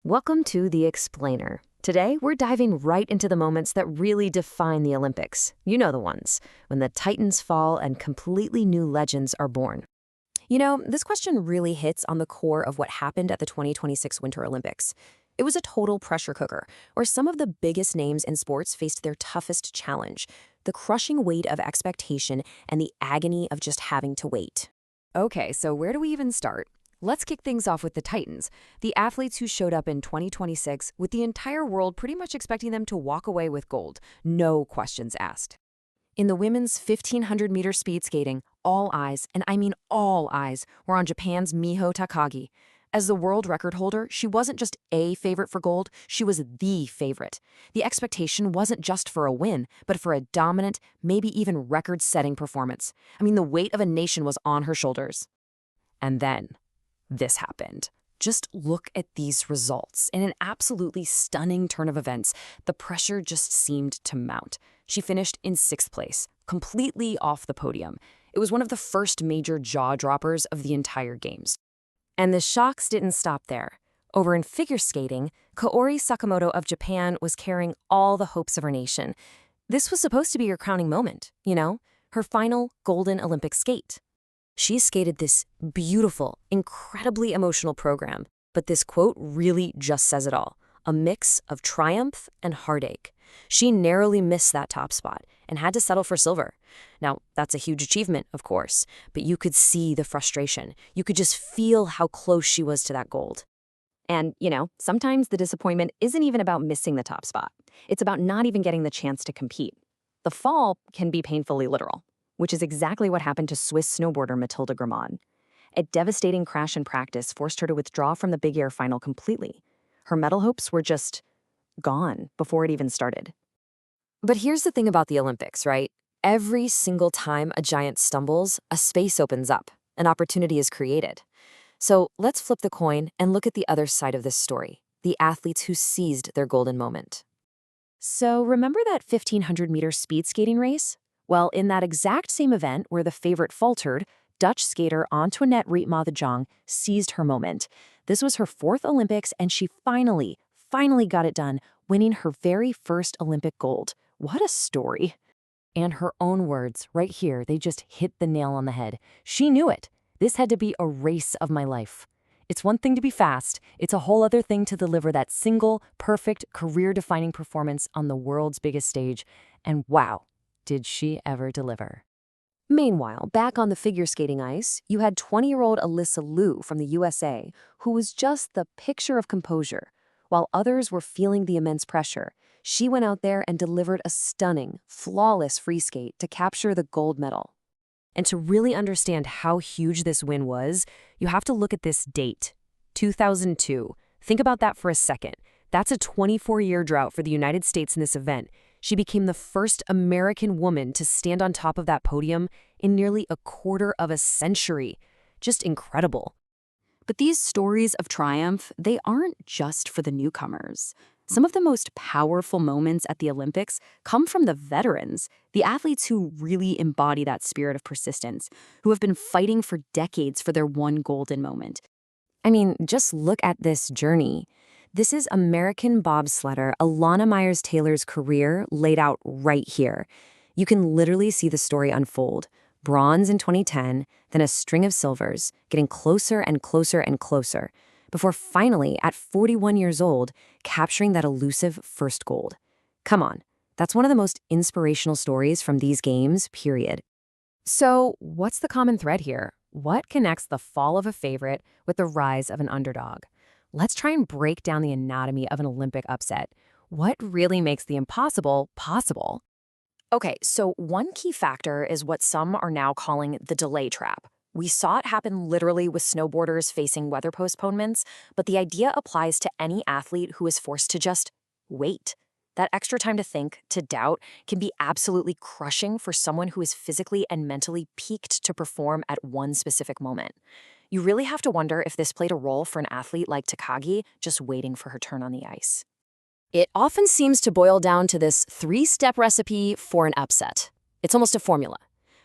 Welcome to The Explainer. Today, we're diving right into the moments that really define the Olympics. You know the ones, when the titans fall and completely new legends are born. This question really hits on the core of what happened at the 2026 Winter Olympics. It was a total pressure cooker, where some of the biggest names in sports faced their toughest challenge, the crushing weight of expectation and the agony of just having to wait. Okay, so where do we even start? Let's kick things off with the Titans, the athletes who showed up in 2026 with the entire world pretty much expecting them to walk away with gold, no questions asked. In the women's 1,500-meter speed skating, all eyes, and I mean all eyes, were on Japan's Miho Takagi. As the world record holder, she wasn't just a favorite for gold, she was the favorite. The expectation wasn't just for a win, but for a dominant, maybe even record-setting performance. The weight of a nation was on her shoulders. And then this happened. Just look at these results. In an absolutely stunning turn of events, the pressure just seemed to mount. She finished in 6th place, completely off the podium. It was one of the first major jaw-droppers of the entire Games. And the shocks didn't stop there. Over in figure skating, Kaori Sakamoto of Japan was carrying all the hopes of her nation. This was supposed to be her crowning moment, her final golden Olympic skate. She skated this beautiful, incredibly emotional program, but this quote really just says it all, a mix of triumph and heartache. She narrowly missed that top spot and had to settle for silver. Now, that's a huge achievement, of course, but you could see the frustration. You could just feel how close she was to that gold. And, sometimes the disappointment isn't even about missing the top spot. It's about not even getting the chance to compete. The fall can be painfully literal, which is exactly what happened to Swiss snowboarder Mathilde Grimond. A devastating crash in practice forced her to withdraw from the big air final completely. Her medal hopes were just gone before it even started. But here's the thing about the Olympics, right? Every single time a giant stumbles, a space opens up, an opportunity is created. So let's flip the coin and look at the other side of this story, the athletes who seized their golden moment. So remember that 1,500-meter speed skating race? Well, in that exact same event where the favorite faltered, Dutch skater Antoinette Rietma-de Jong seized her moment. This was her 4th Olympics, and she finally got it done, winning her very first Olympic gold. What a story. And her own words, right here, they just hit the nail on the head. She knew it. This had to be a race of my life. It's one thing to be fast. It's a whole other thing to deliver that single, perfect, career-defining performance on the world's biggest stage. And wow, did she ever deliver. Meanwhile, back on the figure skating ice, you had 20-year-old Alyssa Liu from the USA, who was just the picture of composure. While others were feeling the immense pressure, she went out there and delivered a stunning, flawless free skate to capture the gold medal. And to really understand how huge this win was, you have to look at this date, 2002. Think about that for a second. That's a 24-year drought for the United States in this event. She became the first American woman to stand on top of that podium in nearly a quarter of a century. Just incredible. But these stories of triumph, they aren't just for the newcomers. Some of the most powerful moments at the Olympics come from the veterans, the athletes who really embody that spirit of persistence, who have been fighting for decades for their one golden moment. Just look at this journey. This is American bobsledder Alana Myers-Taylor's career laid out right here. You can literally see the story unfold. Bronze in 2010, then a string of silvers, getting closer and closer and closer, before finally, at 41 years old, capturing that elusive first gold. Come on, that's one of the most inspirational stories from these Games, period. So, what's the common thread here? What connects the fall of a favorite with the rise of an underdog? Let's try and break down the anatomy of an Olympic upset. What really makes the impossible possible? Okay, so one key factor is what some are now calling the delay trap. We saw it happen literally with snowboarders facing weather postponements, but the idea applies to any athlete who is forced to just wait. That extra time to think, to doubt, can be absolutely crushing for someone who is physically and mentally peaked to perform at one specific moment. You really have to wonder if this played a role for an athlete like Takagi just waiting for her turn on the ice. It often seems to boil down to this 3-step recipe for an upset. It's almost a formula.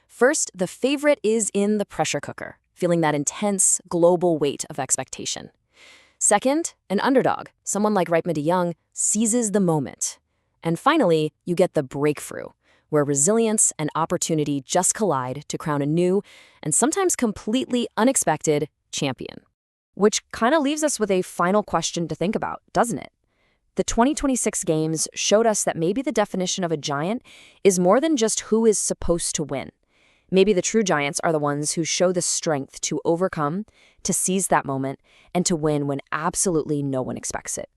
First, the favorite is in the pressure cooker, feeling that intense, global weight of expectation. Second, an underdog, someone like Young, seizes the moment. And finally, you get the breakthrough, where resilience and opportunity just collide to crown a new and sometimes completely unexpected champion. Which kind of leaves us with a final question to think about, doesn't it? The 2026 Games showed us that maybe the definition of a giant is more than just who is supposed to win. Maybe the true giants are the ones who show the strength to overcome, to seize that moment, and to win when absolutely no one expects it.